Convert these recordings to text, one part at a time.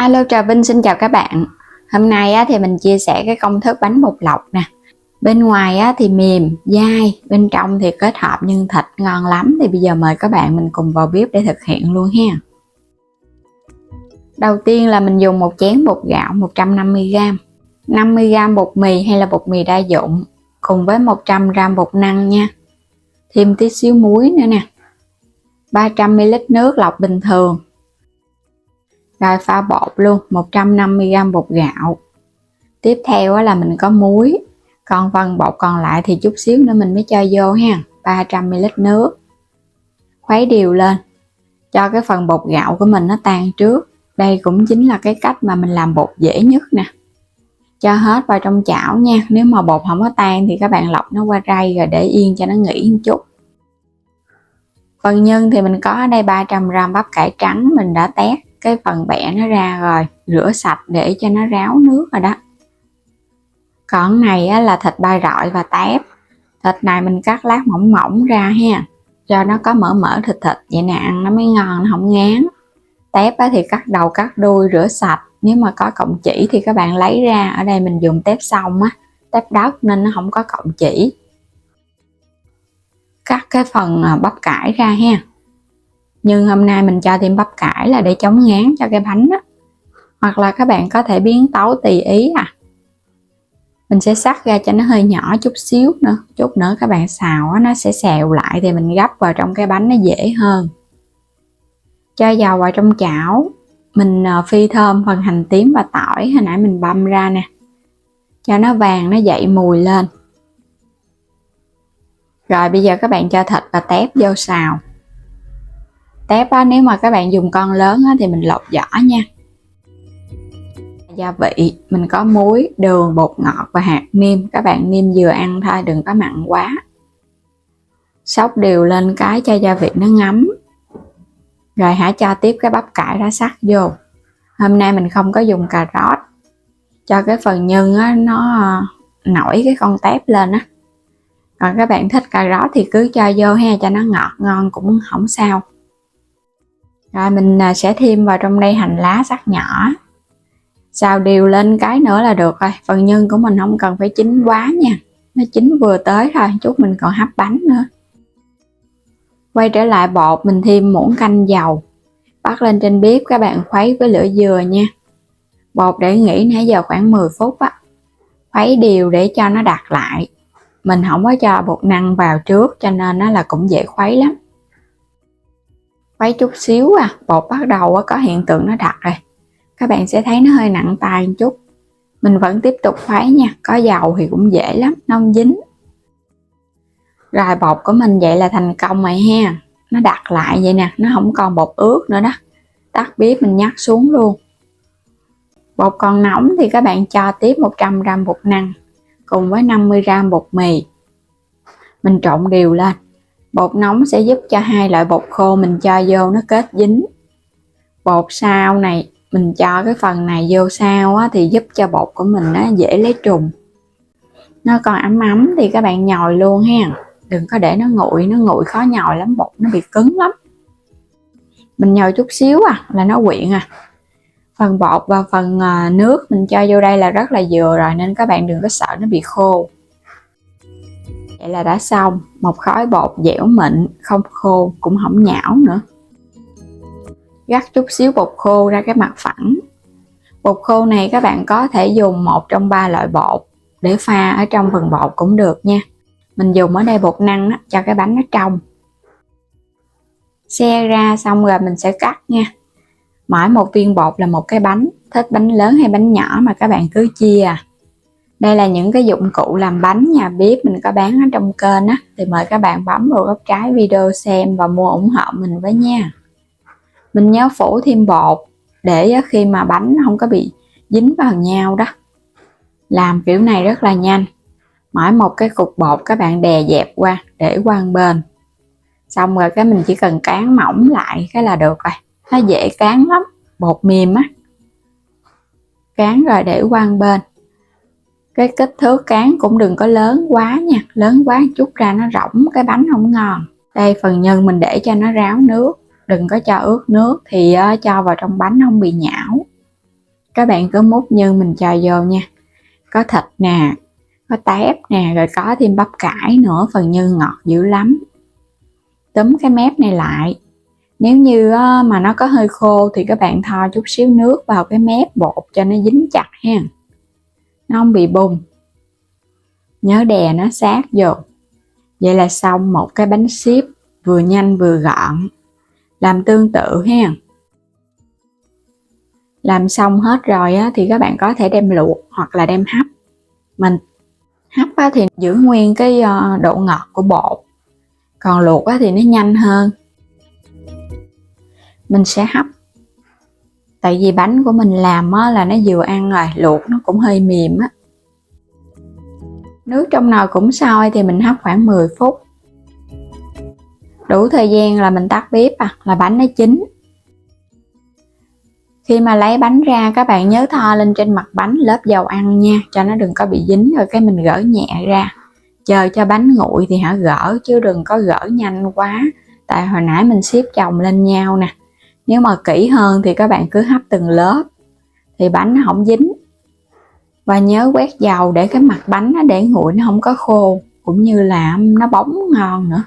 Alo, Trà Vinh xin chào các bạn. Hôm nay thì mình chia sẻ cái công thức bánh bột lọc nè. Bên ngoài thì mềm, dai, bên trong thì kết hợp nhân thịt ngon lắm. Thì bây giờ mời các bạn mình cùng vào bếp để thực hiện luôn ha. Đầu tiên là mình dùng một chén bột gạo 150g, 50g bột mì hay là bột mì đa dụng, cùng với 100g bột năng nha. Thêm tí xíu muối nữa nè. 300ml nước lọc bình thường. Rồi pha bột luôn, 150g bột gạo. Tiếp theo là mình có muối, còn phần bột còn lại thì chút xíu nữa mình mới cho vô ha. 300ml nước. Khuấy đều lên, cho cái phần bột gạo của mình nó tan trước. Đây cũng chính là cái cách mà mình làm bột dễ nhất nè. Cho hết vào trong chảo nha. Nếu mà bột không có tan thì các bạn lọc nó qua rây rồi để yên cho nó nghỉ một chút. Phần nhân thì mình có ở đây 300g bắp cải trắng, mình đã tét cái phần bẹ nó ra rồi, rửa sạch để cho nó ráo nước rồi đó. Còn này là thịt ba rọi và tép. Thịt này mình cắt lát mỏng mỏng ra ha, cho nó có mỡ thịt vậy nè, ăn nó mới ngon, nó không ngán. Tép thì cắt đầu cắt đuôi rửa sạch. Nếu mà có cọng chỉ thì các bạn lấy ra. Ở đây mình dùng tép xong á, tép đất nên nó không có cọng chỉ. Cắt cái phần bắp cải ra ha. Nhưng hôm nay mình cho thêm bắp cải là để chống ngán cho cái bánh á. Hoặc là các bạn có thể biến tấu tùy ý Mình sẽ cắt ra cho nó hơi nhỏ chút xíu nữa. Chút nữa các bạn xào nó sẽ xèo lại thì mình gắp vào trong cái bánh nó dễ hơn. Cho dầu vào trong chảo. Mình phi thơm phần hành tím và tỏi hồi nãy mình băm ra nè. Cho nó vàng, nó dậy mùi lên. Rồi bây giờ các bạn cho thịt và tép vô xào. Tép nếu mà các bạn dùng con lớn thì mình lột vỏ nha. Gia vị mình có muối, đường, bột ngọt và hạt nêm. Các bạn nêm vừa ăn thôi, đừng có mặn quá. Xóc đều lên cái cho gia vị nó ngấm. Rồi cho tiếp cái bắp cải đã sắc vô. Hôm nay mình không có dùng cà rốt, cho cái phần nhân nó nổi cái con tép lên á. Còn các bạn thích cà rốt thì cứ cho vô ha, cho nó ngọt ngon cũng không sao. Rồi mình sẽ thêm vào trong đây hành lá sắc nhỏ. Xào đều lên cái nữa là được rồi. Phần nhân của mình không cần phải chín quá nha, nó chín vừa tới thôi, chút mình còn hấp bánh nữa. Quay trở lại bột, mình thêm muỗng canh dầu. Bắt lên trên bếp, các bạn khuấy với lửa vừa nha. Bột để nghỉ nãy giờ khoảng 10 phút Khuấy đều để cho nó đặc lại. Mình không có cho bột năng vào trước cho nên nó là cũng dễ khuấy lắm. Khuấy chút xíu bột bắt đầu có hiện tượng nó đặc rồi. Các bạn sẽ thấy nó hơi nặng tay một chút. Mình vẫn tiếp tục khuấy nha, có dầu thì cũng dễ lắm, nó không dính. Rồi bột của mình vậy là thành công rồi ha. Nó đặc lại vậy nè, nó không còn bột ướt nữa đó. Tắt bếp mình nhắc xuống luôn. Bột còn nóng thì các bạn cho tiếp 100g bột năng cùng với 50g bột mì. Mình trộn đều lên. Bột nóng sẽ giúp cho hai loại bột khô mình cho vô nó kết dính. Bột sao này mình cho cái phần này vô sau thì giúp cho bột của mình nó dễ lấy trùng. Nó còn ấm ấm thì các bạn nhồi luôn ha. Đừng có để nó nguội khó nhồi lắm, bột nó bị cứng lắm. Mình nhồi chút xíu là nó quyện Phần bột và phần nước mình cho vô đây là rất là vừa rồi, nên các bạn đừng có sợ nó bị khô. Vậy là đã xong, một khối bột dẻo mịn, không khô cũng không nhão nữa. Rắc chút xíu bột khô ra cái mặt phẳng. Bột khô này các bạn có thể dùng một trong 3 loại bột để pha ở trong phần bột cũng được nha. Mình dùng ở đây bột năng cho cái bánh nó trong. Xe ra xong rồi mình sẽ cắt nha. Mỗi một viên bột là một cái bánh. Thích bánh lớn hay bánh nhỏ mà các bạn cứ chia. Đây là những cái dụng cụ làm bánh nhà bếp mình có bán ở trong kênh thì mời các bạn bấm vào góc trái video xem và mua ủng hộ mình với nha. Mình nhớ phủ thêm bột để khi mà bánh không có bị dính vào nhau đó. Làm kiểu này rất là nhanh. Mỗi một cái cục bột các bạn đè dẹp qua để qua một bên. Xong rồi cái mình chỉ cần cán mỏng lại cái là được rồi. Nó dễ cán lắm, bột mềm Cán rồi để qua một bên. Cái kích thước cán cũng đừng có lớn quá nha, lớn quá chút ra nó rỗng cái bánh không ngon. Đây phần nhân mình để cho nó ráo nước, đừng có cho ướt nước thì cho vào trong bánh không bị nhão. Các bạn cứ múc như mình cho vô nha. Có thịt nè, có tép nè, rồi có thêm bắp cải nữa, phần nhân ngọt dữ lắm. Túm cái mép này lại. Nếu như mà nó có hơi khô thì các bạn thoa chút xíu nước vào cái mép bột cho nó dính chặt ha. Nó không bị bung. Nhớ đè nó sát vô. Vậy là xong một cái bánh xếp vừa nhanh vừa gọn. Làm tương tự ha. Làm xong hết rồi thì các bạn có thể đem luộc hoặc là đem hấp. Mình hấp thì giữ nguyên cái độ ngọt của bột, còn luộc thì nó nhanh hơn. Mình sẽ hấp, tại vì bánh của mình làm là nó vừa ăn rồi, luộc nó cũng hơi mềm á. Nước trong nồi cũng sôi thì mình hấp khoảng 10 phút. Đủ thời gian là mình tắt bếp là bánh nó chín. Khi mà lấy bánh ra, các bạn nhớ thoa lên trên mặt bánh lớp dầu ăn nha, cho nó đừng có bị dính, rồi cái mình gỡ nhẹ ra. Chờ cho bánh nguội thì hãy gỡ, chứ đừng có gỡ nhanh quá, tại hồi nãy mình xếp chồng lên nhau nè. Nếu mà kỹ hơn thì các bạn cứ hấp từng lớp thì bánh nó không dính. Và nhớ quét dầu để cái mặt bánh nó để nguội, nó không có khô, cũng như là nó bóng ngon nữa.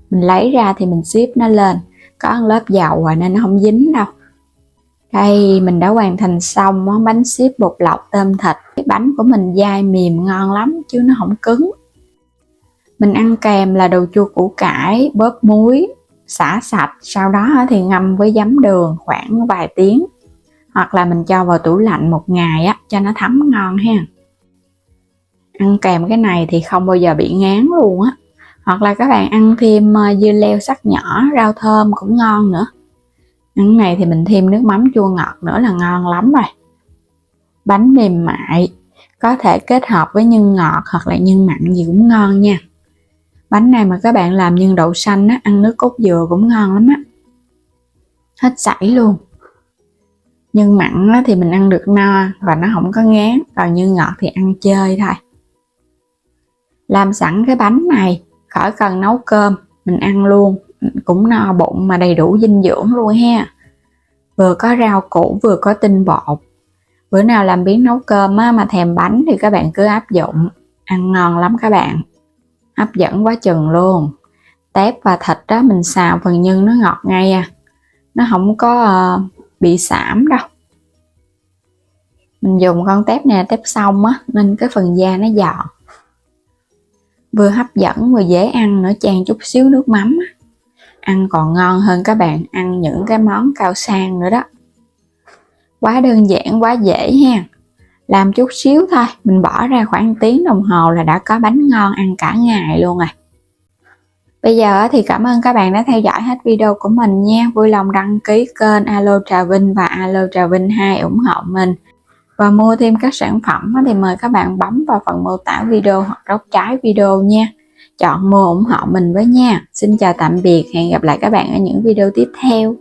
Mình lấy ra thì mình xếp nó lên, có một lớp dầu rồi nên nó không dính đâu. Đây, mình đã hoàn thành xong món bánh xếp bột lọc tôm thịt. Cái bánh của mình dai mềm ngon lắm chứ nó không cứng. Mình ăn kèm là đồ chua củ cải, bóp muối, xả sạch, sau đó thì ngâm với giấm đường khoảng vài tiếng. Hoặc là mình cho vào tủ lạnh một ngày cho nó thấm ngon ha. Ăn kèm cái này thì không bao giờ bị ngán luôn á. Hoặc là các bạn ăn thêm dưa leo sắc nhỏ, rau thơm cũng ngon nữa. Ăn này thì mình thêm nước mắm chua ngọt nữa là ngon lắm rồi. Bánh mềm mại, có thể kết hợp với nhân ngọt hoặc là nhân mặn gì cũng ngon nha. Bánh này mà các bạn làm nhân đậu xanh ăn nước cốt dừa cũng ngon lắm á. Hết sảy luôn. Nhân mặn thì mình ăn được no và nó không có ngán, còn nhân ngọt thì ăn chơi thôi. Làm sẵn cái bánh này, khỏi cần nấu cơm, mình ăn luôn, cũng no bụng mà đầy đủ dinh dưỡng luôn ha. Vừa có rau củ vừa có tinh bột. Bữa nào làm biếng nấu cơm mà thèm bánh thì các bạn cứ áp dụng, ăn ngon lắm các bạn. Hấp dẫn quá chừng luôn. Tép và thịt mình xào phần nhân nó ngọt ngay nó không có bị xảm đâu. Mình dùng con tép này là tép xong nên cái phần da nó giòn. Vừa hấp dẫn vừa dễ ăn nữa, chan chút xíu nước mắm ăn còn ngon hơn các bạn ăn những cái món cao sang nữa đó. Quá đơn giản, quá dễ ha. Làm chút xíu thôi, mình bỏ ra khoảng tiếng đồng hồ là đã có bánh ngon ăn cả ngày luôn rồi. Bây giờ thì cảm ơn các bạn đã theo dõi hết video của mình nha. Vui lòng đăng ký kênh Alo Trà Vinh và Alo Trà Vinh 2 ủng hộ mình. Và mua thêm các sản phẩm thì mời các bạn bấm vào phần mô tả video hoặc góc trái video nha. Chọn mua ủng hộ mình với nha. Xin chào tạm biệt, hẹn gặp lại các bạn ở những video tiếp theo.